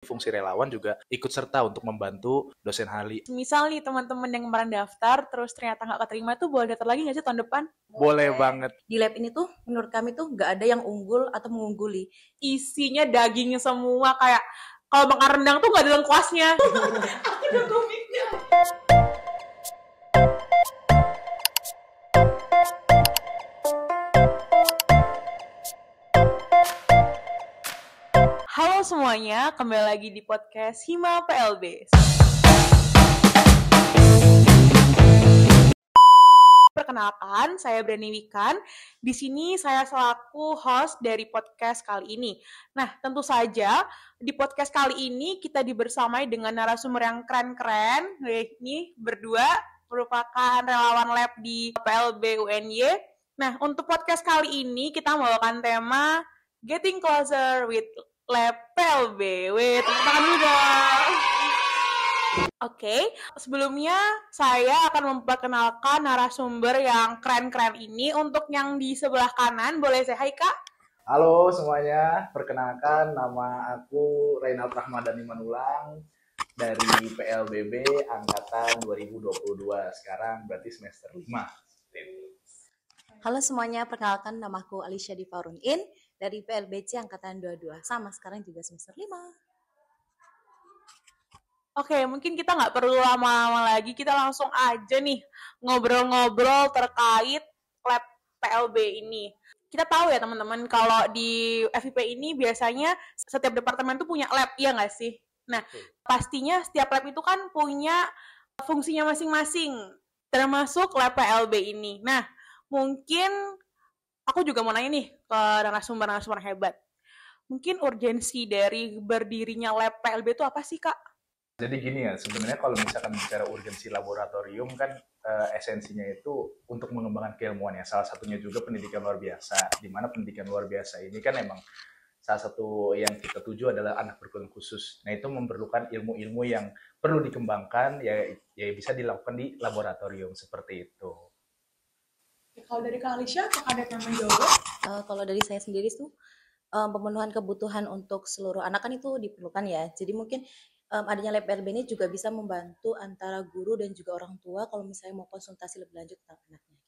Fungsi relawan juga ikut serta untuk membantu dosen ahli. Misal nih teman-teman yang kemarin daftar terus ternyata nggak keterima tuh boleh daftar lagi nggak sih tahun depan? Boleh banget. Di lab ini tuh menurut kami tuh nggak ada yang unggul atau mengungguli. Isinya daging semua, kayak kalau makan rendang tuh nggak ada lengkuasnya. Ada komiknya. Halo semuanya, kembali lagi di podcast Hima PLB. Perkenalkan, saya Brani Wikan. Di sini saya selaku host dari podcast kali ini. Nah, tentu saja di podcast kali ini kita dibersamai dengan narasumber yang keren-keren. Ini berdua merupakan relawan lab di PLB UNY. Nah, untuk podcast kali ini kita membawakan tema Getting Closer with Lab PLB. Wih, tepuk tangan dulu dong. Oke, sebelumnya saya akan memperkenalkan narasumber yang keren-keren ini. Untuk yang di sebelah kanan, boleh saya hai Kak? Halo semuanya, perkenalkan nama aku Reynald Rahmadani Manulang dari PLBB Angkatan 2022, sekarang berarti semester 5. Halo semuanya, perkenalkan namaku Alicia Difarunin dari PLBC Angkatan 22, sama sekarang juga semester 5. Oke, mungkin kita nggak perlu lama-lama lagi, kita langsung aja nih ngobrol-ngobrol terkait lab PLB ini. Kita tahu ya teman-teman, kalau di FIP ini biasanya setiap departemen tuh punya lab, iya nggak sih? Nah, pastinya setiap lab itu kan punya fungsinya masing-masing, termasuk lab PLB ini. Nah, mungkin aku juga mau nanya nih ke narasumber-narasumber hebat. Mungkin urgensi dari berdirinya lab PLB itu apa sih, Kak? Jadi gini ya, sebenarnya kalau misalkan bicara urgensi laboratorium kan esensinya itu untuk mengembangkan keilmuan ya. Salah satunya juga pendidikan luar biasa, di mana pendidikan luar biasa ini kan emang salah satu yang kita tuju adalah anak berkebutuhan khusus. Nah, itu memerlukan ilmu-ilmu yang perlu dikembangkan, ya bisa dilakukan di laboratorium seperti itu. Kalau dari Kak Alicia, apakah ada yang menjawab? Kalau dari saya sendiri tuh pemenuhan kebutuhan untuk seluruh anak kan itu diperlukan ya. Jadi mungkin adanya lab PLB ini juga bisa membantu antara guru dan juga orang tua kalau misalnya mau konsultasi lebih lanjut tentang anaknya.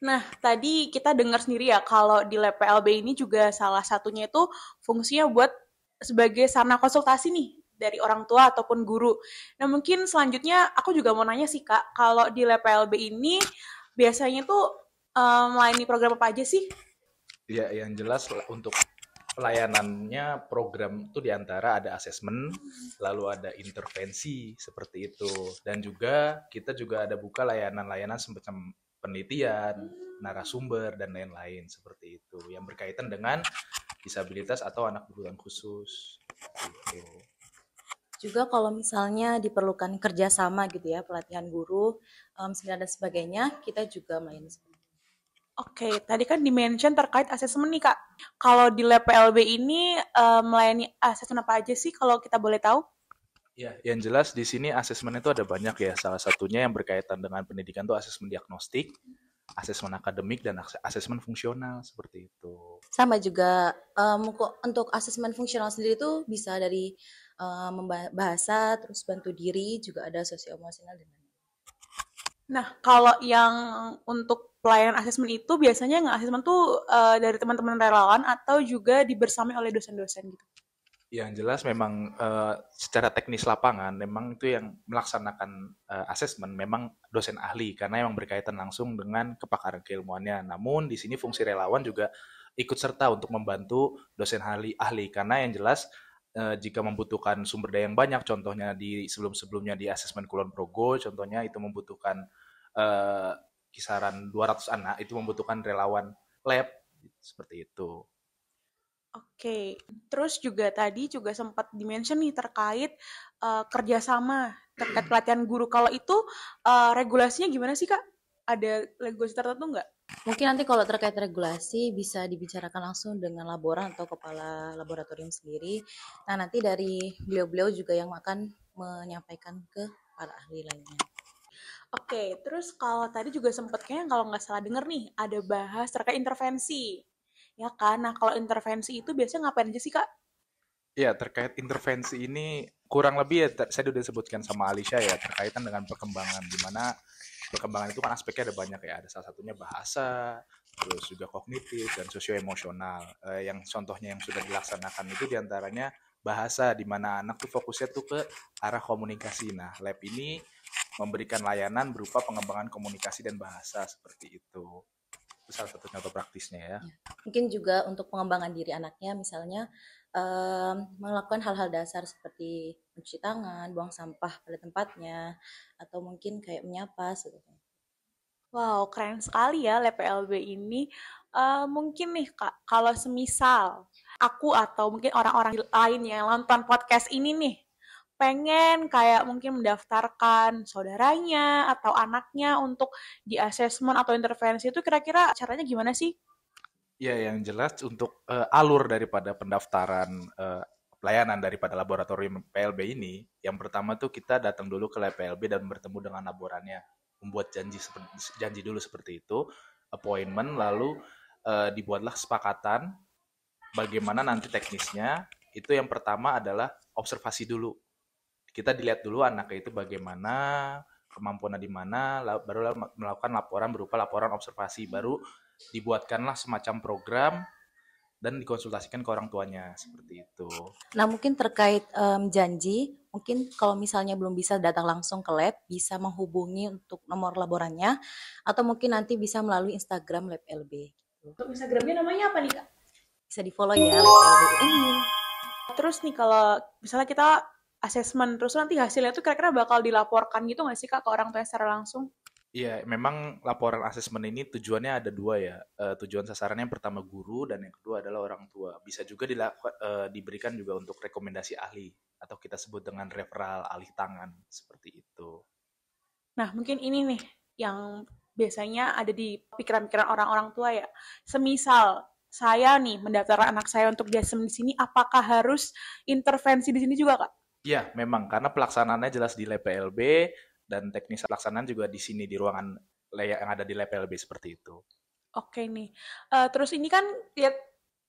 Nah, tadi kita dengar sendiri ya kalau di lab PLB ini juga salah satunya itu fungsinya buat sebagai sarana konsultasi nih dari orang tua ataupun guru. Nah, mungkin selanjutnya aku juga mau nanya sih Kak, kalau di lab PLB ini biasanya tuh melayani program apa aja sih? Ya, yang jelas untuk pelayanannya program itu diantara ada asesmen, lalu ada intervensi seperti itu, dan juga kita juga ada buka layanan-layanan semacam penelitian, narasumber dan lain-lain seperti itu yang berkaitan dengan disabilitas atau anak berkebutuhan khusus. Gitu. Juga kalau misalnya diperlukan kerjasama gitu ya, pelatihan guru, seminar dan sebagainya, kita juga melayani. Oke, tadi kan di-mention terkait asesmen nih Kak. Kalau di lab PLB ini melayani asesmen apa aja sih kalau kita boleh tahu? Ya, yang jelas di sini asesmen itu ada banyak ya. Salah satunya yang berkaitan dengan pendidikan itu asesmen diagnostik, asesmen akademik, dan asesmen fungsional seperti itu. Sama juga untuk asesmen fungsional sendiri itu bisa dari bahasa, terus bantu diri, juga ada sosio-emosional dan lain-lain. Nah, kalau yang untuk pelayanan asesmen itu biasanya nge-asesmen tuh dari teman-teman relawan atau juga dibersamai oleh dosen-dosen gitu? Yang jelas memang secara teknis lapangan memang itu yang melaksanakan asesmen memang dosen ahli karena memang berkaitan langsung dengan kepakaran keilmuannya. Namun di sini fungsi relawan juga ikut serta untuk membantu dosen ahli karena yang jelas jika membutuhkan sumber daya yang banyak, contohnya di sebelum-sebelumnya di asesmen Kulon Progo, contohnya itu membutuhkan kisaran 200 anak, itu membutuhkan relawan lab seperti itu. Oke, terus juga tadi juga sempat di-mention nih terkait kerjasama, terkait pelatihan guru. Kalau itu regulasinya gimana sih Kak? Ada regulasi tertentu nggak? Mungkin nanti kalau terkait regulasi bisa dibicarakan langsung dengan laboran atau kepala laboratorium sendiri. Nah, nanti dari beliau-beliau juga yang akan menyampaikan ke para ahli lainnya. Oke, terus kalau tadi juga sempat kayaknya kalau nggak salah denger nih, ada bahas terkait intervensi. Ya kan? Nah, kalau intervensi itu biasanya ngapain aja sih, Kak? Ya, terkait intervensi ini kurang lebih ya saya sudah sebutkan sama Alicia ya terkaitan dengan perkembangan di mana perkembangan itu kan aspeknya ada banyak ya. Ada salah satunya bahasa, terus juga kognitif dan sosioemosional. Yang contohnya yang sudah dilaksanakan itu diantaranya bahasa di mana anak tuh fokusnya tuh ke arah komunikasi. Nah, lab ini memberikan layanan berupa pengembangan komunikasi dan bahasa seperti itu. Itu salah satu contoh praktisnya ya. Mungkin juga untuk pengembangan diri anaknya, misalnya melakukan hal-hal dasar seperti mencuci tangan, buang sampah pada tempatnya, atau mungkin kayak menyapa seperti itu. Wow, keren sekali ya lab PLB ini. Mungkin nih Kak, kalau semisal aku atau mungkin orang-orang lain yang nonton podcast ini nih, pengen kayak mungkin mendaftarkan saudaranya atau anaknya untuk di asesmen atau intervensi itu kira-kira caranya gimana sih? Ya, yang jelas untuk alur daripada pendaftaran pelayanan daripada laboratorium PLB ini, yang pertama tuh kita datang dulu ke lab PLB dan bertemu dengan laborannya, membuat janji dulu seperti itu, appointment, lalu dibuatlah kesepakatan bagaimana nanti teknisnya. Itu yang pertama adalah observasi dulu. Kita dilihat dulu anaknya itu bagaimana, kemampuannya di mana, baru melakukan laporan berupa laporan observasi, baru dibuatkanlah semacam program dan dikonsultasikan ke orang tuanya seperti itu. Nah, mungkin terkait janji, mungkin kalau misalnya belum bisa datang langsung ke lab, bisa menghubungi untuk nomor laborannya, atau mungkin nanti bisa melalui Instagram Lab LB. Untuk Instagramnya namanya apa nih Kak? Bisa di follow ya Lab LB ini. Terus nih kalau misalnya kita asesmen, terus nanti hasilnya tuh kira-kira bakal dilaporkan gitu nggak sih Kak ke orang tua secara langsung? Iya, memang laporan asesmen ini tujuannya ada dua ya. Tujuan sasarannya yang pertama guru dan yang kedua adalah orang tua. Bisa juga diberikan juga untuk rekomendasi ahli atau kita sebut dengan referral ahli tangan seperti itu. Nah, mungkin ini nih yang biasanya ada di pikiran-pikiran orang-orang tua ya. Semisal saya nih mendaftarkan anak saya untuk di asesmen di sini, apakah harus intervensi di sini juga Kak? Ya, memang karena pelaksanaannya jelas di lab PLB dan teknis pelaksanaan juga di sini di ruangan yang ada di lab PLB seperti itu. Oke nih. Terus ini kan lihat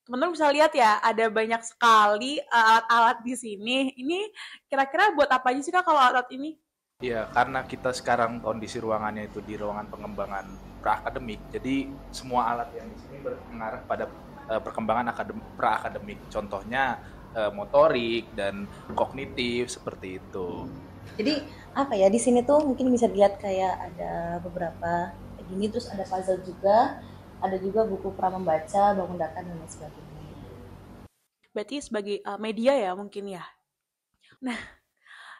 teman-teman bisa lihat ya, ada banyak sekali alat-alat di sini. Ini kira-kira buat apa aja sih Kak kalau alat ini? Iya, karena kita sekarang kondisi ruangannya itu di ruangan pengembangan pra-akademik, jadi semua alat yang di sini mengarah pada perkembangan pra-akademik. Contohnya motorik dan kognitif seperti itu. Jadi apa ya, di sini tuh mungkin bisa dilihat kayak ada beberapa kayak gini, terus ada puzzle juga, ada juga buku pramembaca, bangun data dan lain sebagainya. Berarti sebagai media ya mungkin ya. Nah,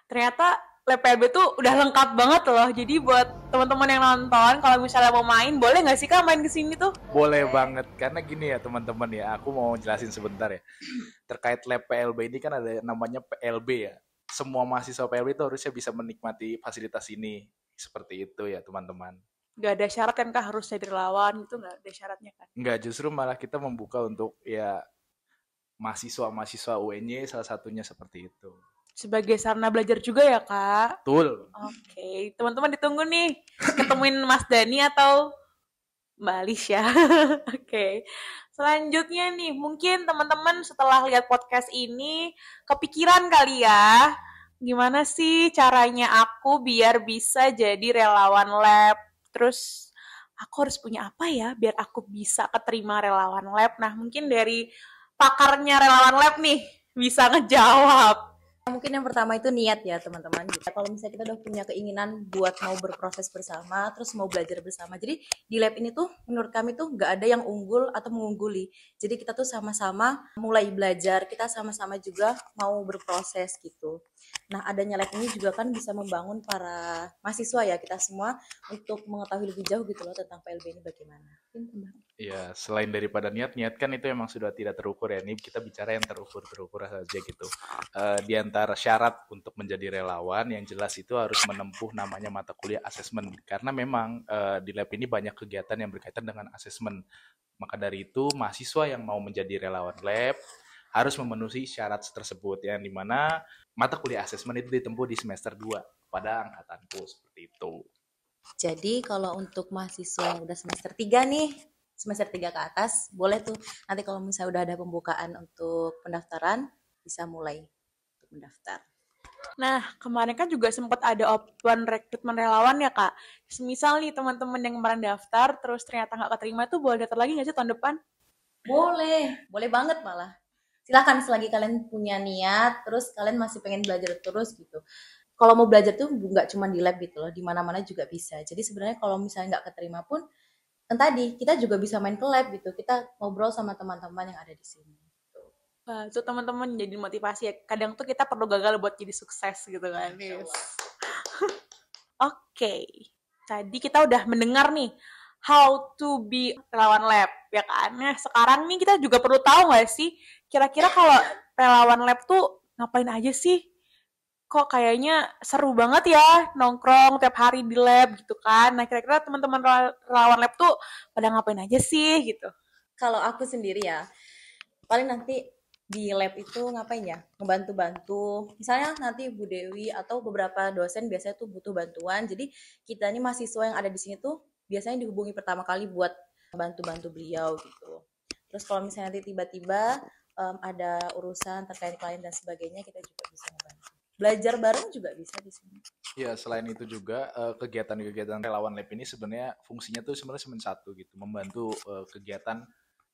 ternyata lab PLB tuh udah lengkap banget loh. Jadi buat teman-teman yang nonton, kalau misalnya mau main, boleh nggak sih Kak main ke sini tuh? Boleh banget, karena gini ya teman-teman ya, aku mau jelasin sebentar ya. Terkait lab PLB ini kan ada namanya PLB ya. Semua mahasiswa PLB itu harusnya bisa menikmati fasilitas ini. Seperti itu ya teman-teman. Nggak ada syarat kan Kak harus jadi relawan gitu, nggak ada syaratnya kan? Enggak, justru malah kita membuka untuk ya mahasiswa-mahasiswa UNY salah satunya seperti itu. Sebagai sarana belajar juga ya Kak? Betul. Oke, teman-teman ditunggu nih ketemuin Mas Dani atau Mbak Alicia. Oke. Selanjutnya nih, mungkin teman-teman setelah lihat podcast ini kepikiran kali ya, gimana sih caranya aku biar bisa jadi relawan lab? Terus aku harus punya apa ya biar aku bisa keterima relawan lab? Nah, mungkin dari pakarnya relawan lab nih bisa ngejawab. Mungkin yang pertama itu niat ya teman-teman. Kalau misalnya kita udah punya keinginan buat mau berproses bersama, terus mau belajar bersama. Jadi di lab ini tuh menurut kami tuh nggak ada yang unggul atau mengungguli. Jadi kita tuh sama-sama mulai belajar, kita sama-sama juga mau berproses gitu. Nah, adanya lab ini juga kan bisa membangun para mahasiswa ya, kita semua untuk mengetahui lebih jauh gitu loh tentang PLB ini bagaimana. Ya, selain daripada niat-niat kan itu emang sudah tidak terukur ya. Ini kita bicara yang terukur saja gitu. Di antara syarat untuk menjadi relawan yang jelas itu harus menempuh namanya mata kuliah asesmen. Karena memang di lab ini banyak kegiatan yang berkaitan dengan asesmen. Maka dari itu mahasiswa yang mau menjadi relawan lab harus memenuhi syarat tersebut yang dimana mata kuliah asesmen itu ditempuh di semester 2 pada angkatanku seperti itu. Jadi kalau untuk mahasiswa yang udah semester 3 nih, semester 3 ke atas, boleh tuh nanti kalau misalnya udah ada pembukaan untuk pendaftaran, bisa mulai untuk mendaftar. Nah, kemarin kan juga sempat ada open rekrutmen relawan ya, Kak. Misal nih teman-teman yang kemarin daftar, terus ternyata nggak keterima tuh boleh daftar lagi nggak sih tahun depan? Boleh banget malah. Silahkan selagi kalian punya niat, terus kalian masih pengen belajar terus gitu. Kalau mau belajar tuh nggak cuma di lab gitu loh, di mana-mana juga bisa. Jadi sebenarnya kalau misalnya nggak keterima pun, kan tadi kita juga bisa main ke lab gitu. Kita ngobrol sama teman-teman yang ada di sini. Wah, itu teman-teman jadi motivasi ya. Kadang tuh kita perlu gagal buat jadi sukses gitu kan. Yes. Oke, tadi kita udah mendengar nih how to be relawan lab, ya kan? Nah, sekarang nih kita juga perlu tahu nggak sih, kira-kira kalau relawan lab tuh ngapain aja sih? Kok kayaknya seru banget ya nongkrong tiap hari di lab gitu kan? Nah, kira-kira teman-teman relawan lab tuh pada ngapain aja sih gitu? Kalau aku sendiri ya, paling nanti di lab itu ngapain ya? Ngebantu-bantu. Misalnya nanti Bu Dewi atau beberapa dosen biasanya tuh butuh bantuan. Jadi kita ini mahasiswa yang ada di sini tuh biasanya dihubungi pertama kali buat bantu-bantu beliau gitu. Terus kalau misalnya nanti tiba-tiba ada urusan terkait klien dan sebagainya, kita juga bisa membantu. Belajar bareng juga bisa di sini. Ya, selain itu juga kegiatan-kegiatan relawan lab ini sebenarnya fungsinya tuh sebenarnya cuma satu gitu, membantu kegiatan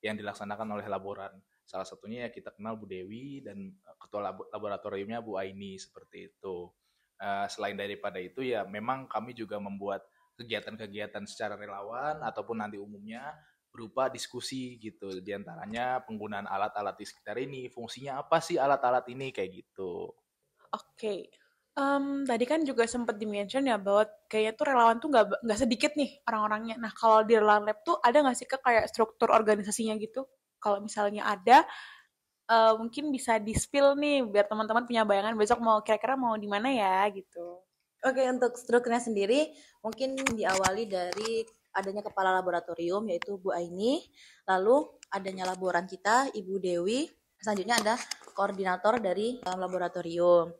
yang dilaksanakan oleh laboran. Salah satunya ya kita kenal Bu Dewi dan ketua laboratoriumnya Bu Aini seperti itu. Selain daripada itu ya memang kami juga membuat kegiatan-kegiatan secara relawan ataupun nanti umumnya berupa diskusi gitu. Di antaranya penggunaan alat-alat di sekitar ini, fungsinya apa sih alat-alat ini kayak gitu. Oke. Tadi kan juga sempat di-mention ya bahwa kayaknya tuh relawan tuh nggak sedikit nih orang-orangnya. Nah, kalau di relawan lab tuh ada nggak sih Kak, kayak struktur organisasinya gitu? Kalau misalnya ada, mungkin bisa di-spill nih biar teman-teman punya bayangan besok mau kira-kira mau di mana ya gitu. Oke, untuk strukturnya sendiri mungkin diawali dari adanya kepala laboratorium yaitu Bu Aini, lalu adanya laboran kita Ibu Dewi, selanjutnya ada koordinator dari laboratorium.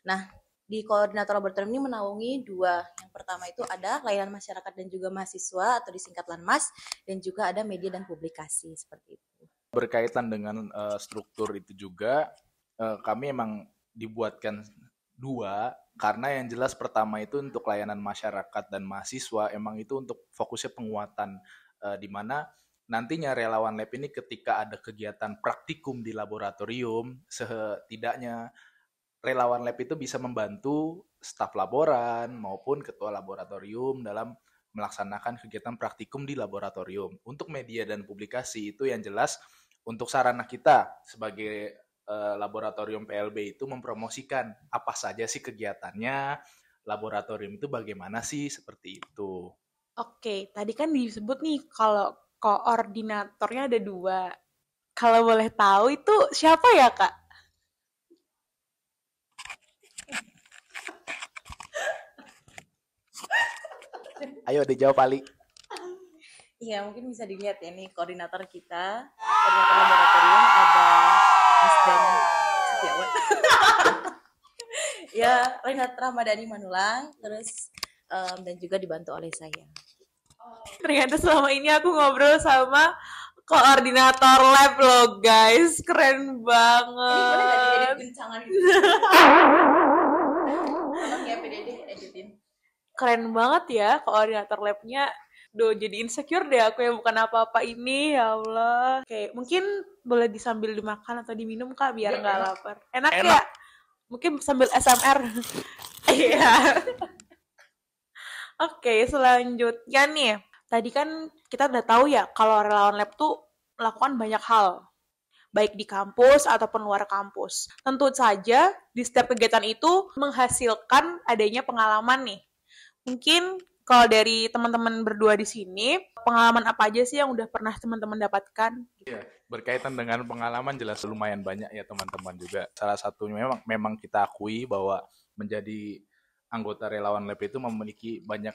Nah, di koordinator laboratorium ini menaungi dua. Yang pertama itu ada layanan masyarakat dan juga mahasiswa atau disingkat Lanmas, dan juga ada media dan publikasi seperti itu. Berkaitan dengan struktur itu juga kami emang dibuatkan dua karena yang jelas pertama itu untuk layanan masyarakat dan mahasiswa emang itu untuk fokusnya penguatan di mana nantinya relawan lab ini ketika ada kegiatan praktikum di laboratorium setidaknya relawan lab itu bisa membantu staf laboran maupun ketua laboratorium dalam melaksanakan kegiatan praktikum di laboratorium. Untuk media dan publikasi itu yang jelas untuk sarana kita sebagai laboratorium PLB itu mempromosikan apa saja sih kegiatannya, laboratorium itu bagaimana sih, seperti itu. Oke, tadi kan disebut nih kalau koordinatornya ada dua. Kalau boleh tahu itu siapa ya Kak? Ayo dijawab Ali. Iya, mungkin bisa dilihat ya nih koordinator kita, koordinator laboratorium ada Mas Dani Setiawan. Ya, Renat Ramadhani Manulang, terus dan juga dibantu oleh saya. Ternyata selama ini aku ngobrol sama koordinator lab loh guys, keren banget. Ini boleh nggak diedit guncangan gitu? Tolong ya PDD editin. Keren banget ya koordinator labnya. Duh, jadi insecure deh aku yang bukan apa-apa ini, ya Allah. Oke, mungkin boleh disambil dimakan atau diminum Kak, biar nggak lapar. Enak ya? Mungkin sambil SMR. Iya. Oke, selanjutnya nih. Tadi kan kita udah tahu ya kalau relawan lab tuh melakukan banyak hal, baik di kampus ataupun luar kampus. Tentu saja di setiap kegiatan itu menghasilkan adanya pengalaman nih. Mungkin kalau dari teman-teman berdua di sini, pengalaman apa aja sih yang udah pernah teman-teman dapatkan? Ya, berkaitan dengan pengalaman jelas lumayan banyak ya teman-teman juga. Salah satunya memang kita akui bahwa menjadi anggota relawan lab itu memiliki banyak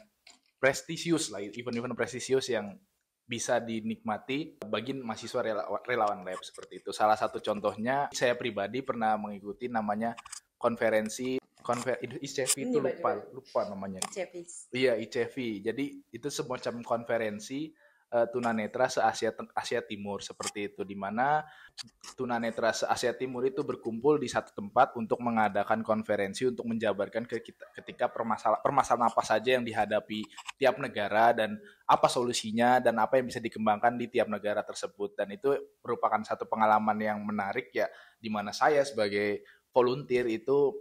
prestisius lah, event-event prestisius yang bisa dinikmati bagi mahasiswa relawan lab seperti itu. Salah satu contohnya saya pribadi pernah mengikuti namanya konferensi ICV itu lupa namanya. ICV. Iya, ICV. Jadi itu semacam konferensi tunanetra se-Asia Timur seperti itu, di mana tunanetra se-Asia Timur itu berkumpul di satu tempat untuk mengadakan konferensi untuk menjabarkan ketika permasalahan apa saja yang dihadapi tiap negara dan apa solusinya dan apa yang bisa dikembangkan di tiap negara tersebut. Dan itu merupakan satu pengalaman yang menarik ya, di mana saya sebagai volunteer itu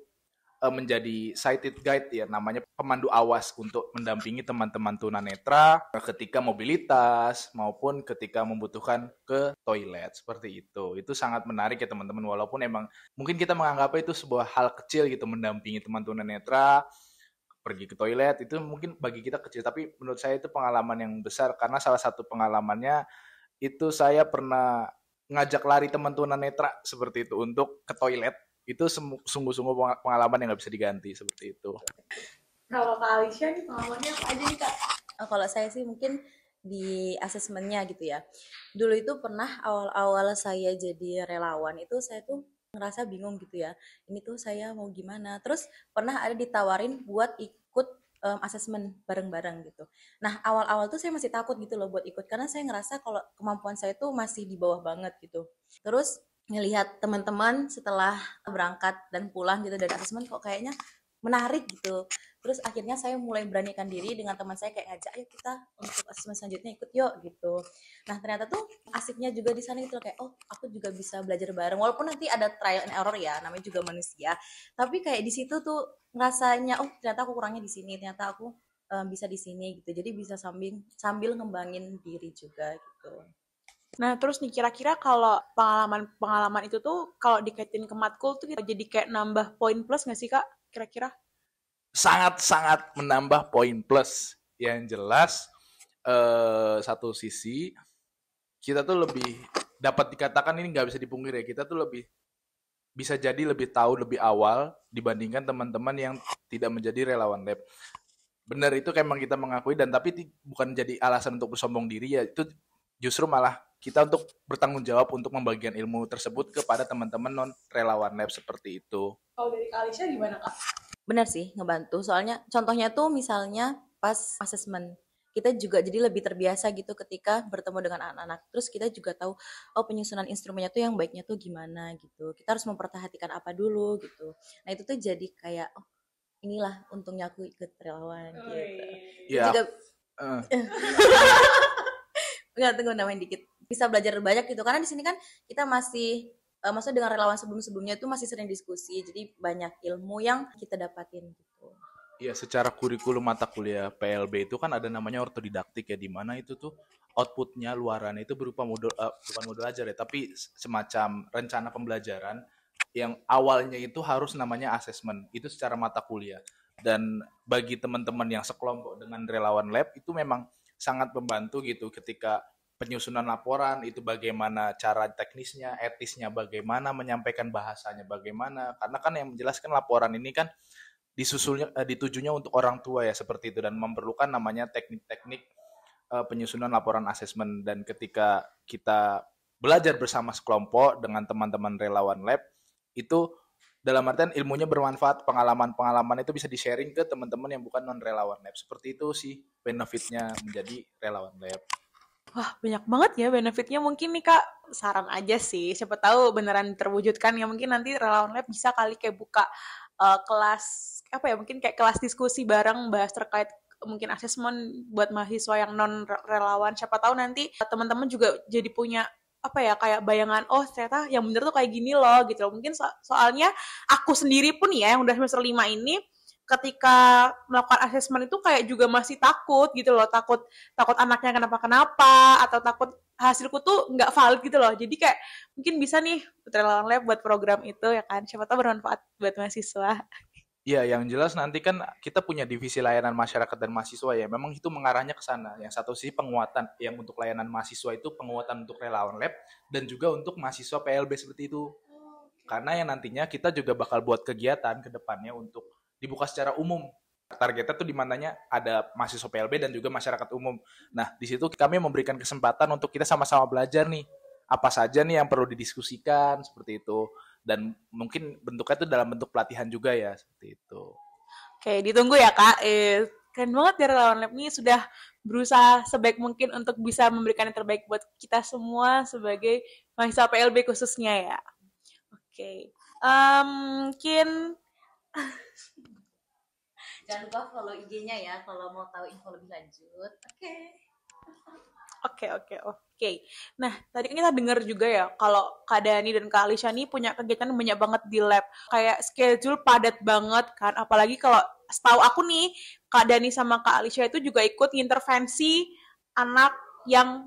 menjadi sighted guide ya, namanya pemandu awas untuk mendampingi teman-teman tunanetra ketika mobilitas maupun ketika membutuhkan ke toilet seperti itu. Itu sangat menarik ya teman-teman, walaupun emang mungkin kita menganggapnya itu sebuah hal kecil gitu, mendampingi teman tunanetra pergi ke toilet itu mungkin bagi kita kecil, tapi menurut saya itu pengalaman yang besar karena salah satu pengalamannya itu saya pernah ngajak lari teman tunanetra seperti itu untuk ke toilet. Itu sungguh-sungguh pengalaman yang nggak bisa diganti seperti itu. Kalau Kak Alicia nih pengalamannya apa aja nih Kak? Kalau saya sih mungkin di asesmennya gitu ya. Dulu itu pernah awal-awal saya jadi relawan itu saya tuh ngerasa bingung gitu ya. Ini tuh saya mau gimana. Terus pernah ada ditawarin buat ikut asesmen bareng-bareng gitu. Nah awal-awal tuh saya masih takut gitu loh buat ikut karena saya ngerasa kalau kemampuan saya tuh masih di bawah banget gitu. Terus ngelihat teman-teman setelah berangkat dan pulang gitu dari asesmen kok kayaknya menarik gitu. Terus akhirnya saya mulai beranikan diri dengan teman saya kayak ngajak, ayo kita untuk asesmen selanjutnya ikut yuk gitu. Nah ternyata tuh asiknya juga di sana gitu kayak oh aku juga bisa belajar bareng walaupun nanti ada trial and error ya, namanya juga manusia. Tapi kayak di situ tuh rasanya oh ternyata aku kurangnya di sini, ternyata aku bisa di sini gitu. Jadi bisa sambil ngembangin diri juga gitu. Nah, terus nih kira-kira kalau pengalaman itu tuh kalau dikaitin ke matkul tuh jadi kayak nambah poin plus nggak sih Kak? Kira-kira? Sangat-sangat menambah poin plus. Yang jelas satu sisi kita tuh lebih dapat dikatakan ini nggak bisa dipungkiri ya, kita tuh lebih bisa jadi lebih tahu lebih awal dibandingkan teman-teman yang tidak menjadi relawan lab. Benar itu kayak kita mengakui dan tapi bukan jadi alasan untuk bersombong diri ya, itu justru malah kita untuk bertanggung jawab untuk membagikan ilmu tersebut kepada teman-teman non relawan lab seperti itu. Kalau dari Kak Alicia gimana Kak? Benar sih ngebantu. Soalnya contohnya tuh misalnya pas asesmen kita juga jadi lebih terbiasa gitu ketika bertemu dengan anak-anak. Terus kita juga tahu oh penyusunan instrumennya tuh yang baiknya tuh gimana gitu. Kita harus memperhatikan apa dulu gitu. Nah itu tuh jadi kayak oh inilah untungnya aku ikut relawan gitu. Ya. Juga Enggak, tunggu nambahin dikit. Bisa belajar banyak gitu karena di sini kan kita masih maksudnya dengan relawan sebelum-sebelumnya itu masih sering diskusi. Jadi banyak ilmu yang kita dapatin gitu. Iya, secara kurikulum mata kuliah PLB itu kan ada namanya ortodidaktik ya, di mana itu tuh outputnya luaran itu berupa bukan modul ajar ya, tapi semacam rencana pembelajaran yang awalnya itu harus namanya asesmen, itu secara mata kuliah. Dan bagi teman-teman yang sekelompok dengan relawan lab itu memang sangat membantu gitu ketika penyusunan laporan itu bagaimana cara teknisnya, etisnya bagaimana, menyampaikan bahasanya bagaimana, karena kan yang menjelaskan laporan ini kan ditujunya untuk orang tua ya seperti itu dan memerlukan namanya teknik-teknik penyusunan laporan asesmen. Dan ketika kita belajar bersama sekelompok dengan teman-teman relawan lab itu dalam artian ilmunya bermanfaat, pengalaman-pengalaman itu bisa di-sharing ke teman-teman yang bukan non relawan lab. Seperti itu sih benefitnya menjadi relawan lab. Wah, banyak banget ya benefitnya. Mungkin nih Kak, saran aja sih. Siapa tahu beneran terwujudkan ya. Mungkin nanti relawan lab bisa kali kayak buka kelas apa ya, mungkin kayak kelas diskusi bareng bahas terkait mungkin asesmen buat mahasiswa yang non relawan. Siapa tahu nanti teman-teman juga jadi punya apa ya kayak bayangan oh ternyata yang bener tuh kayak gini loh gitu loh. Mungkin soalnya aku sendiri pun ya yang udah semester 5 ini ketika melakukan asesmen itu kayak juga masih takut gitu loh, takut anaknya kenapa-kenapa atau takut hasilku tuh nggak valid gitu loh. Jadi kayak mungkin bisa nih relawan lab buat program itu ya kan, siapa tahu bermanfaat buat mahasiswa. Iya, yang jelas nanti kan kita punya divisi layanan masyarakat dan mahasiswa ya. Memang itu mengarahnya ke sana. Yang satu sih penguatan yang untuk layanan mahasiswa itu penguatan untuk relawan lab dan juga untuk mahasiswa PLB seperti itu. Karena yang nantinya kita juga bakal buat kegiatan ke depannya untuk dibuka secara umum. Targetnya tuh di mananya ada mahasiswa PLB dan juga masyarakat umum. Nah, di situ kami memberikan kesempatan untuk kita sama-sama belajar nih. Apa saja nih yang perlu didiskusikan seperti itu. Dan mungkin bentuknya itu dalam bentuk pelatihan juga ya, seperti itu. Oke, ditunggu ya Kak. Keren banget ya relawan lab ini sudah berusaha sebaik mungkin untuk bisa memberikan yang terbaik buat kita semua sebagai mahasiswa PLB khususnya ya. Oke. Mungkin Jangan lupa follow IG-nya ya kalau mau tahu info lebih lanjut. Oke. Nah, tadi kan kita dengar juga ya kalau Kak Dani dan Kak Alisha nih punya kegiatan banyak banget di lab. Kayak schedule padat banget kan. Apalagi kalau setahu aku nih, Kak Dani sama Kak Alisha itu juga ikut intervensi anak yang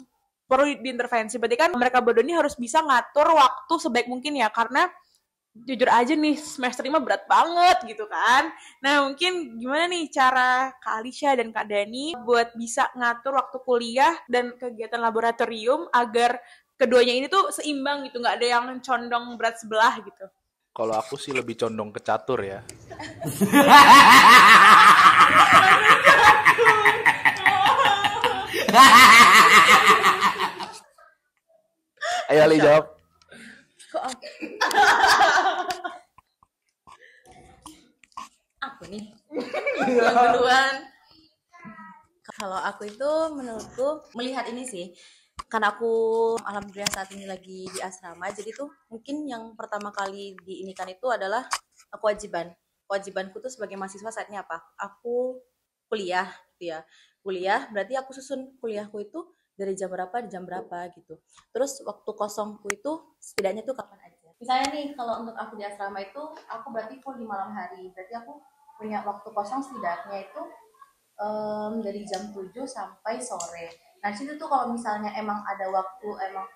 perlu diintervensi. Berarti kan mereka berdua ini harus bisa ngatur waktu sebaik mungkin ya. Karena jujur aja nih semester 5 berat banget gitu kan. Nah mungkin gimana nih cara Kak Alisha dan Kak Dani buat bisa ngatur waktu kuliah dan kegiatan laboratorium agar keduanya ini tuh seimbang gitu, nggak ada yang condong berat sebelah gitu. Kalau aku sih lebih condong ke catur ya. Ayo Ali jawab. Kok aku nih duluan. Kalau aku itu menurutku melihat ini sih, karena aku alhamdulillah saat ini lagi di asrama, jadi tuh mungkin yang pertama kali diinikan itu adalah kewajibanku tuh sebagai mahasiswa saatnya apa? Aku kuliah gitu ya. Kuliah berarti aku susun kuliahku itu dari jam berapa di jam berapa gitu. Terus waktu kosongku itu setidaknya tuh kapan aja. Misalnya nih kalau untuk aku di asrama itu aku berarti full di malam hari. Berarti aku punya waktu kosong setidaknya itu dari jam 7 sampai sore. Nah, situ tuh kalau misalnya emang ada waktu emang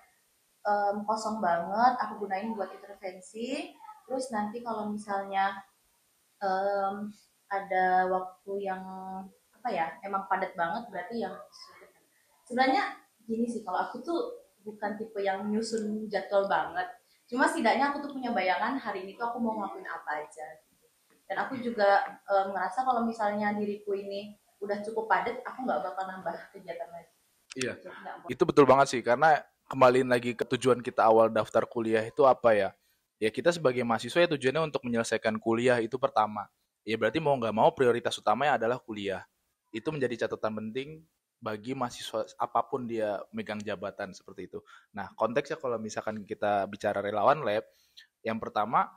kosong banget, aku gunain buat intervensi. Terus nanti kalau misalnya ada waktu yang apa ya, emang padat banget berarti yang sebenarnya gini sih, kalau aku tuh bukan tipe yang nyusun jadwal banget. Cuma setidaknya aku tuh punya bayangan hari ini tuh aku mau ngelakuin apa aja. Dan aku juga ngerasa kalau misalnya diriku ini udah cukup padat, aku nggak bakal nambah kegiatan lagi. Iya, itu betul banget sih, karena kembaliin lagi ke tujuan kita awal daftar kuliah itu apa ya? Ya kita sebagai mahasiswa ya tujuannya untuk menyelesaikan kuliah itu pertama. Ya berarti mau nggak mau prioritas utamanya adalah kuliah. Itu menjadi catatan penting bagi mahasiswa apapun dia megang jabatan seperti itu. Nah, konteksnya kalau misalkan kita bicara relawan lab, yang pertama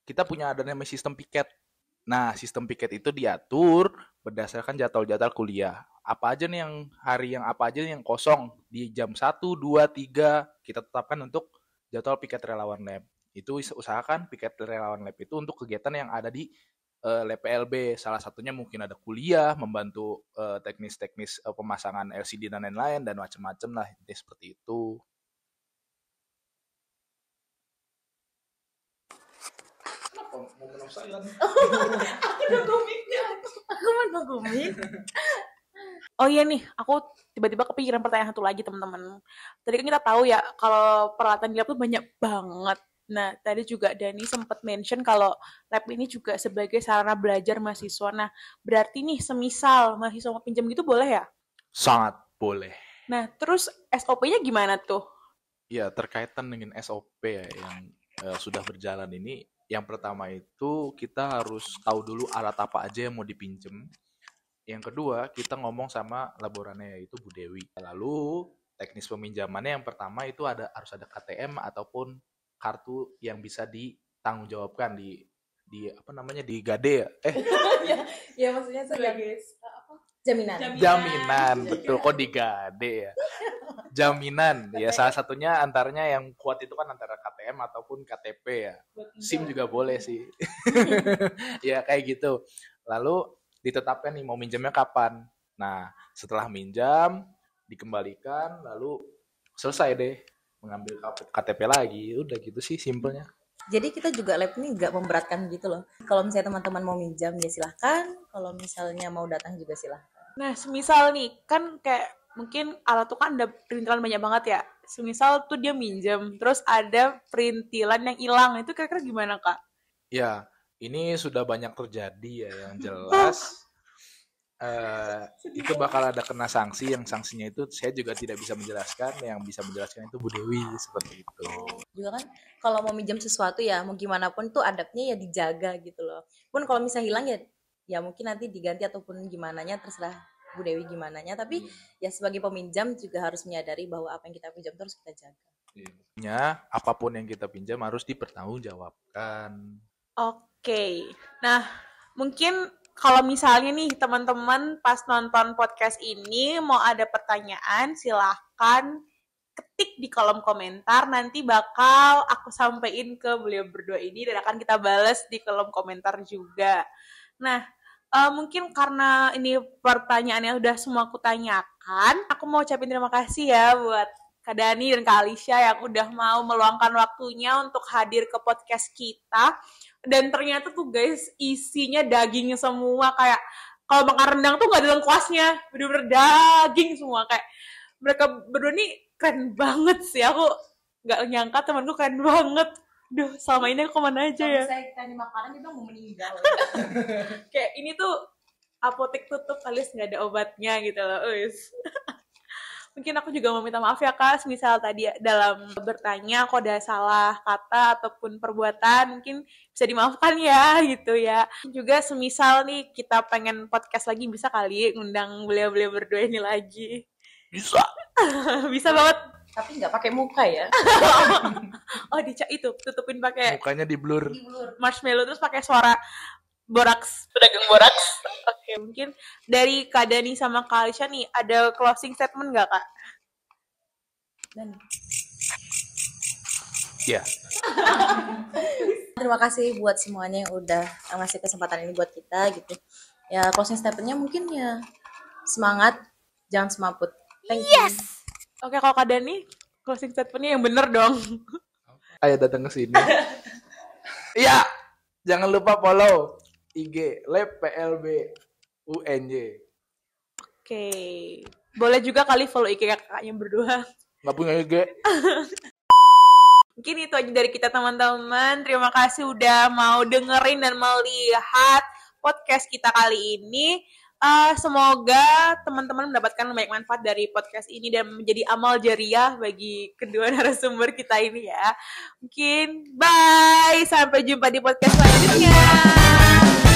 kita punya ada namanya sistem piket. Nah, sistem piket itu diatur berdasarkan jadwal-jadwal kuliah. Apa aja nih yang hari yang apa aja nih yang kosong di jam 1, 2, 3 kita tetapkan untuk jadwal piket relawan lab. Itu usahakan piket relawan lab itu untuk kegiatan yang ada di lab PLB. Salah satunya mungkin ada kuliah, membantu teknis-teknis pemasangan LCD dan lain-lain dan macam-macam lah, seperti itu. Mau menang saya nih. Aku menunggu mic. Oh iya nih, aku tiba-tiba kepikiran pertanyaan satu lagi teman-teman. Tadi kan kita tahu ya kalau peralatan di lab tuh banyak banget. Nah, tadi juga Dani sempat mention kalau lab ini juga sebagai sarana belajar mahasiswa. Nah, berarti nih semisal mahasiswa mau pinjam gitu boleh ya? Sangat boleh. Nah, terus SOP-nya gimana tuh? Ya, terkaitan dengan SOP ya, yang sudah berjalan ini. Yang pertama itu kita harus tahu dulu alat apa aja yang mau dipinjem. Yang kedua, kita ngomong sama laborannya yaitu Bu Dewi. Lalu teknis peminjamannya yang pertama itu harus ada KTM ataupun kartu yang bisa ditanggungjawabkan di apa namanya di Gade ya. Ya maksudnya sebagai jaminan. Jaminan, betul kok di Gade ya. Jaminan ya, salah satunya antaranya yang kuat itu kan antara KTM ataupun KTP ya. SIM juga boleh sih. Ya kayak gitu. Lalu ditetapkan nih mau minjemnya kapan. Nah, setelah minjam dikembalikan lalu selesai deh mengambil KTP lagi. Udah gitu sih simpelnya. Jadi kita juga lab ini nggak memberatkan gitu loh. Kalau misalnya teman-teman mau minjam ya silahkan. Kalau misalnya mau datang juga silahkan. Nah, semisal nih kan kayak mungkin alat tuh kan ada perintilan banyak banget ya. Semisal tuh dia minjem, terus ada perintilan yang hilang. Itu kira-kira gimana, Kak? Ya, ini sudah banyak terjadi ya, yang jelas itu bakal ada kena sanksi, yang sanksinya itu saya juga tidak bisa menjelaskan, yang bisa menjelaskan itu Bu Dewi seperti itu. Juga kan kalau mau minjam sesuatu ya mau gimana pun tuh adabnya ya dijaga gitu loh. Pun kalau misalnya hilang ya mungkin nanti diganti ataupun gimananya terserah Bu Dewi gimananya, tapi ya sebagai peminjam juga harus menyadari bahwa apa yang kita pinjam itu harus kita jaga. Apapun yang kita pinjam harus dipertanggungjawabkan. Oke. Nah, mungkin kalau misalnya nih teman-teman pas nonton podcast ini mau ada pertanyaan, silahkan ketik di kolom komentar. Nanti bakal aku sampaikan ke beliau berdua ini dan akan kita balas di kolom komentar juga. Nah, mungkin karena ini pertanyaannya udah semua aku tanyakan, aku mau ucapin terima kasih ya buat Kak Dani dan Kak Alicia yang udah mau meluangkan waktunya untuk hadir ke podcast kita. Dan ternyata tuh guys, isinya daging semua. Kayak kalau makan rendang tuh gak ada lengkuasnya, bener-bener daging semua. Kayak mereka berdua nih keren banget sih. Aku gak nyangka temanku keren banget. Duh, selama ini aku kemana aja ya? Kalau saya tanya makanan, dia bilang mau meninggal. Kayak ini tuh apotek tutup alias gak ada obatnya gitu loh. Mungkin aku juga mau minta maaf ya Kak, misal tadi dalam bertanya kok ada salah kata ataupun perbuatan, mungkin bisa dimaafkan ya gitu ya. Juga semisal nih kita pengen podcast lagi, bisa kali ngundang beliau-beliau berdua ini lagi. Bisa. Bisa banget. Tapi nggak pakai muka ya. Oh, itu tutupin pakai Mukanya di blur. marshmallow terus pakai suara boraks, pedagang boraks. Oke, mungkin dari Kak Dani sama Kak Alicia nih ada closing statement nggak Kak? Dan Ya. terima kasih buat semuanya yang udah ngasih kesempatan ini buat kita gitu. Ya closing statementnya mungkin ya semangat, jangan semaput. Thank you. Oke, kalau Kak Dani closing statementnya yang bener dong. Ayo datang ke sini. Iya. Jangan lupa follow IG Lab PLB UNJ. Oke. Boleh juga kali follow IG kakaknya berdua. Nggak punya IG. Mungkin itu aja dari kita teman-teman. Terima kasih udah mau dengerin dan melihat podcast kita kali ini. Semoga teman-teman mendapatkan banyak manfaat dari podcast ini dan menjadi amal jariah bagi kedua narasumber kita ini ya. Mungkin bye. Sampai jumpa di podcast selanjutnya.